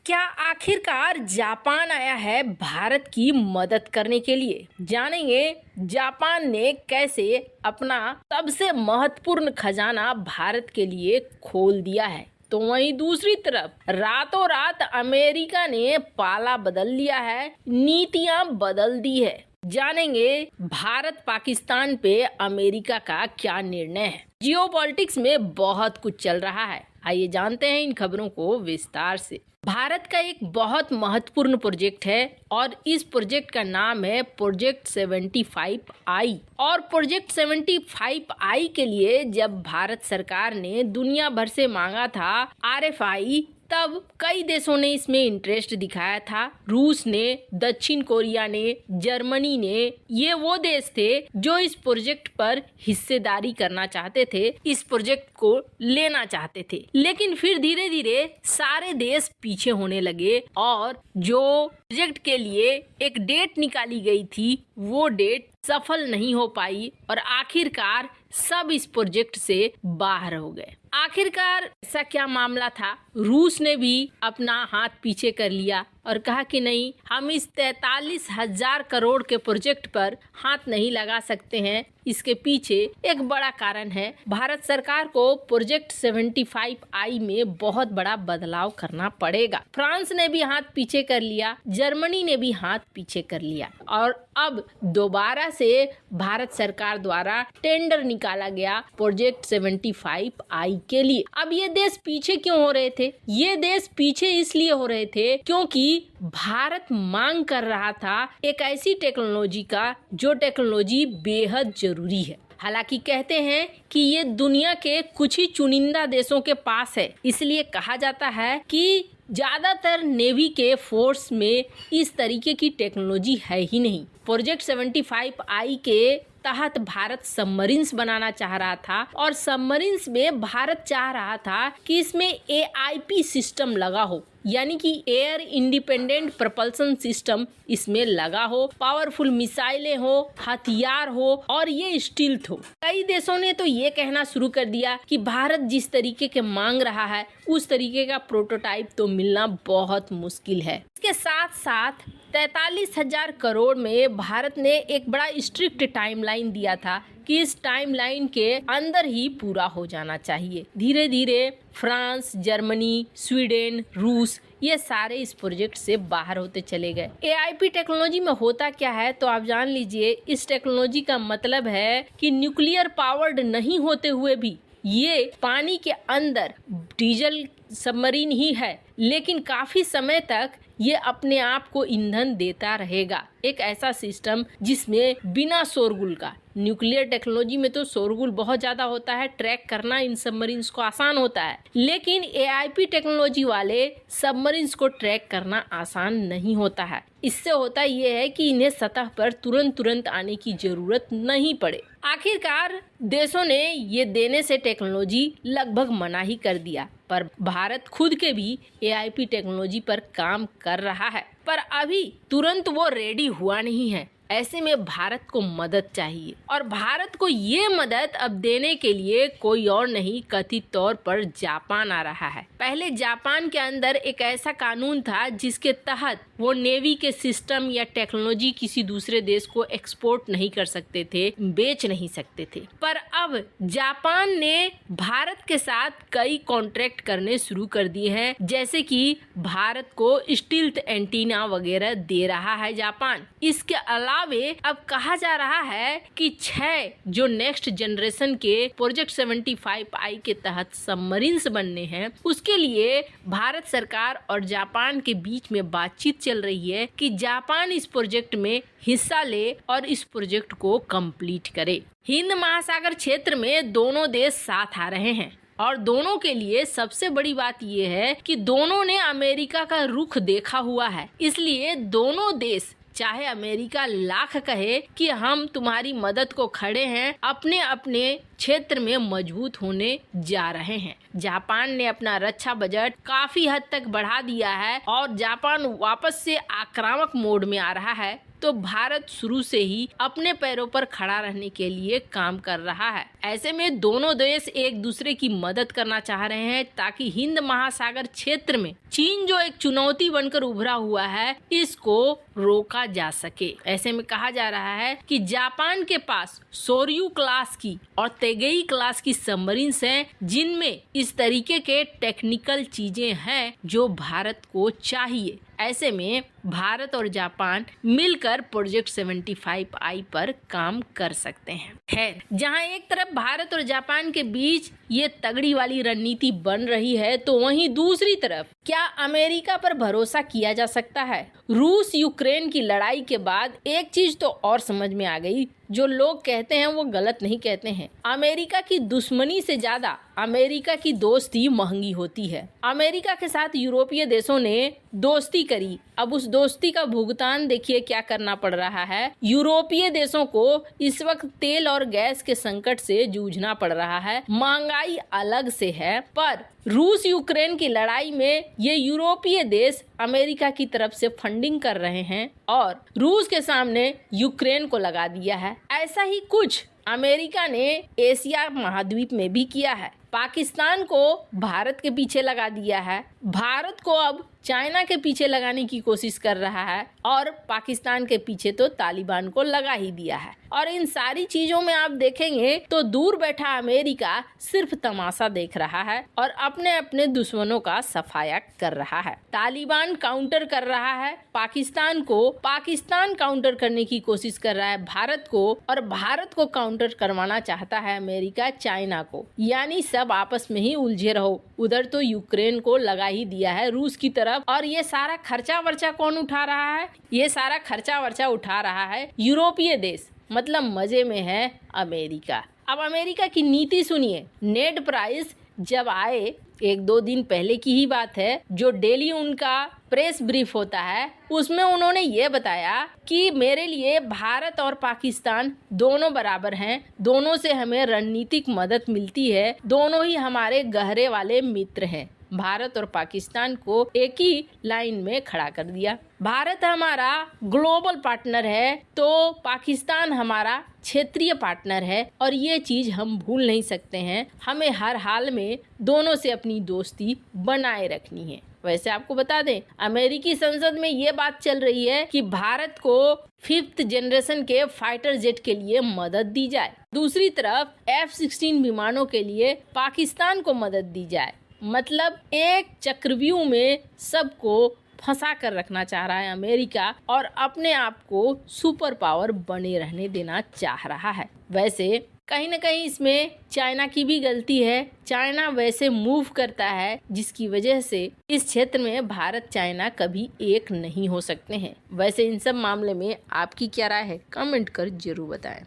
क्या आखिरकार जापान आया है भारत की मदद करने के लिए? जानेंगे जापान ने कैसे अपना सबसे महत्वपूर्ण खजाना भारत के लिए खोल दिया है। तो वहीं दूसरी तरफ रातों रात अमेरिका ने पाला बदल लिया है, नीतियां बदल दी है। जानेंगे भारत पाकिस्तान पे अमेरिका का क्या निर्णय है। जियोपॉलिटिक्स में बहुत कुछ चल रहा है, आइए जानते हैं इन खबरों को विस्तार से। भारत का एक बहुत महत्वपूर्ण प्रोजेक्ट है और इस प्रोजेक्ट का नाम है प्रोजेक्ट 75I। और प्रोजेक्ट 75I के लिए जब भारत सरकार ने दुनिया भर से मांगा था RFI, तब कई देशों ने इसमें इंटरेस्ट दिखाया था। रूस ने, दक्षिण कोरिया ने, जर्मनी ने, ये वो देश थे जो इस प्रोजेक्ट पर हिस्सेदारी करना चाहते थे, इस प्रोजेक्ट को लेना चाहते थे। लेकिन फिर धीरे धीरे सारे देश पीछे होने लगे और जो प्रोजेक्ट के लिए एक डेट निकाली गई थी वो डेट सफल नहीं हो पाई और आखिरकार सब इस प्रोजेक्ट से बाहर हो गए। आखिरकार ऐसा क्या मामला था? रूस ने भी अपना हाथ पीछे कर लिया और कहा कि नहीं, हम इस 43,000 करोड़ के प्रोजेक्ट पर हाथ नहीं लगा सकते हैं। इसके पीछे एक बड़ा कारण है, भारत सरकार को प्रोजेक्ट 75I में बहुत बड़ा बदलाव करना पड़ेगा। फ्रांस ने भी हाथ पीछे कर लिया, जर्मनी ने भी हाथ पीछे कर लिया और अब दोबारा से भारत सरकार द्वारा टेंडर निकाला गया प्रोजेक्ट 75I के लिए। अब ये देश पीछे क्यों हो रहे थे? ये देश पीछे इसलिए हो रहे थे क्योंकि भारत मांग कर रहा था एक ऐसी टेक्नोलॉजी का जो टेक्नोलॉजी बेहद जरूरी है। हालांकि कहते हैं कि ये दुनिया के कुछ ही चुनिंदा देशों के पास है, इसलिए कहा जाता है कि ज्यादातर नेवी के फोर्स में इस तरीके की टेक्नोलॉजी है ही नहीं। प्रोजेक्ट 75I के तहत भारत सबमरीन्स बनाना चाह रहा था और सबमरीन्स में भारत चाह रहा था कि इसमें AIP सिस्टम लगा हो, यानी कि एयर इंडिपेंडेंट प्रपल्सन सिस्टम इसमें लगा हो, पावरफुल मिसाइलें हो, हथियार हो और ये स्टील्थ हो। कई देशों ने तो ये कहना शुरू कर दिया कि भारत जिस तरीके के मांग रहा है उस तरीके का प्रोटोटाइप तो मिलना बहुत मुश्किल है। इसके साथ साथ 43,000 करोड़ में भारत ने एक बड़ा स्ट्रिक्ट टाइमलाइन दिया था कि इस टाइमलाइन के अंदर ही पूरा हो जाना चाहिए। धीरे धीरे फ्रांस, जर्मनी, स्वीडन, रूस ये सारे इस प्रोजेक्ट से बाहर होते चले गए। AIP टेक्नोलॉजी में होता क्या है तो आप जान लीजिए। इस टेक्नोलॉजी का मतलब है कि न्यूक्लियर पावर्ड नहीं होते हुए भी ये पानी के अंदर डीजल सबमरीन ही है, लेकिन काफी समय तक ये अपने आप को ईंधन देता रहेगा। एक ऐसा सिस्टम जिसमें बिना शोरगुल का, न्यूक्लियर टेक्नोलॉजी में तो शोरगुल बहुत ज्यादा होता है, ट्रैक करना इन सबमरीन्स को आसान होता है, लेकिन AIP टेक्नोलॉजी वाले सबमरीन्स को ट्रैक करना आसान नहीं होता है। इससे होता ये है कि इन्हें सतह पर तुरंत आने की जरूरत नहीं पड़े। आखिरकार देशों ने ये देने से टेक्नोलॉजी लगभग मना ही कर दिया, पर भारत खुद के भी AIP टेक्नोलॉजी पर काम कर रहा है, पर अभी तुरंत वो रेडी हुआ नहीं है। ऐसे में भारत को मदद चाहिए और भारत को ये मदद अब देने के लिए कोई और नहीं, कथित तौर पर जापान आ रहा है। पहले जापान के अंदर एक ऐसा कानून था जिसके तहत वो नेवी के सिस्टम या टेक्नोलॉजी किसी दूसरे देश को एक्सपोर्ट नहीं कर सकते थे, बेच नहीं सकते थे। पर अब जापान ने भारत के साथ कई कॉन्ट्रैक्ट करने शुरू कर दिए हैं, जैसे कि भारत को स्टील्थ एंटीना वगैरह दे रहा है जापान। इसके अलावा अब कहा जा रहा है कि 6 जो नेक्स्ट जनरेशन के प्रोजेक्ट 75I के तहत सबमरीन्स बनने हैं, उसके लिए भारत सरकार और जापान के बीच में बातचीत चल रही है कि जापान इस प्रोजेक्ट में हिस्सा ले और इस प्रोजेक्ट को कंप्लीट करे। हिंद महासागर क्षेत्र में दोनों देश साथ आ रहे हैं और दोनों के लिए सबसे बड़ी बात यह है कि दोनों ने अमेरिका का रुख देखा हुआ है, इसलिए दोनों देश, चाहे अमेरिका लाख कहे कि हम तुम्हारी मदद को खड़े हैं, अपने अपने क्षेत्र में मजबूत होने जा रहे हैं। जापान ने अपना रक्षा बजट काफी हद तक बढ़ा दिया है और जापान वापस से आक्रामक मोड में आ रहा है। तो भारत शुरू से ही अपने पैरों पर खड़ा रहने के लिए काम कर रहा है। ऐसे में दोनों देश एक दूसरे की मदद करना चाह रहे हैं ताकि हिंद महासागर क्षेत्र में चीन जो एक चुनौती बनकर उभरा हुआ है इसको रोका जा सके। ऐसे में कहा जा रहा है कि जापान के पास सोर्यू क्लास की और तेगेई क्लास की सबमरीन्स हैं जिनमें इस तरीके के टेक्निकल चीजें हैं जो भारत को चाहिए। ऐसे में भारत और जापान मिलकर प्रोजेक्ट 75I पर काम कर सकते हैं। खैर, जहां एक तरफ भारत और जापान के बीच ये तगड़ी वाली रणनीति बन रही है तो वहीं दूसरी तरफ क्या अमेरिका पर भरोसा किया जा सकता है? रूस यूक्रेन की लड़ाई के बाद एक चीज तो और समझ में आ गई, जो लोग कहते हैं वो गलत नहीं कहते हैं। अमेरिका की दुश्मनी से ज्यादा अमेरिका की दोस्ती महंगी होती है। अमेरिका के साथ यूरोपीय देशों ने दोस्ती करी, अब उस दोस्ती का भुगतान देखिए क्या करना पड़ रहा है। यूरोपीय देशों को इस वक्त तेल और गैस के संकट से जूझना पड़ रहा है। महंगाई अलग से है, पर रूस यूक्रेन की लड़ाई में ये यूरोपीय देश अमेरिका की तरफ से फंडिंग कर रहे हैं और रूस के सामने यूक्रेन को लगा दिया है। ऐसा ही कुछ अमेरिका ने एशिया महाद्वीप में भी किया है। पाकिस्तान को भारत के पीछे लगा दिया है, भारत को अब चाइना के पीछे लगाने की कोशिश कर रहा है और पाकिस्तान के पीछे तो तालिबान को लगा ही दिया है। और इन सारी चीजों में आप देखेंगे तो दूर बैठा अमेरिका सिर्फ तमाशा देख रहा है और अपने अपने दुश्मनों का सफाया कर रहा है। तालिबान काउंटर कर रहा है पाकिस्तान को, पाकिस्तान काउंटर करने की कोशिश कर रहा है भारत को और भारत को काउंटर करवाना चाहता है अमेरिका चाइना को। यानी सब आपस में ही उलझे रहो। उधर तो यूक्रेन को लगा ही दिया है रूस की तरफ और ये सारा खर्चा वर्चा कौन उठा रहा है? ये सारा खर्चा वर्चा उठा रहा है यूरोपीय देश, मतलब मजे में है अमेरिका। अब अमेरिका की नीति सुनिए। नेट प्राइस जब आए, 1-2 दिन पहले की ही बात है, जो डेली उनका प्रेस ब्रीफ होता है उसमें उन्होंने ये बताया कि मेरे लिए भारत और पाकिस्तान दोनों बराबर हैं, दोनों से हमें रणनीतिक मदद मिलती है, दोनों ही हमारे गहरे वाले मित्र हैं। भारत और पाकिस्तान को एक ही लाइन में खड़ा कर दिया। भारत हमारा ग्लोबल पार्टनर है तो पाकिस्तान हमारा क्षेत्रीय पार्टनर है और ये चीज हम भूल नहीं सकते हैं। हमें हर हाल में दोनों से अपनी दोस्ती बनाए रखनी है। वैसे आपको बता दें, अमेरिकी संसद में ये बात चल रही है कि भारत को 5th जनरेशन के फाइटर जेट के लिए मदद दी जाए, दूसरी तरफ F-16 विमानों के लिए पाकिस्तान को मदद दी जाए। मतलब एक चक्रव्यूह में सबको फंसा कर रखना चाह रहा है अमेरिका और अपने आप को सुपर पावर बने रहने देना चाह रहा है। वैसे कहीं न कहीं इसमें चाइना की भी गलती है। चाइना वैसे मूव करता है जिसकी वजह से इस क्षेत्र में भारत चाइना कभी एक नहीं हो सकते हैं। वैसे इन सब मामले में आपकी क्या राय है? कमेंट कर जरूर बताएं।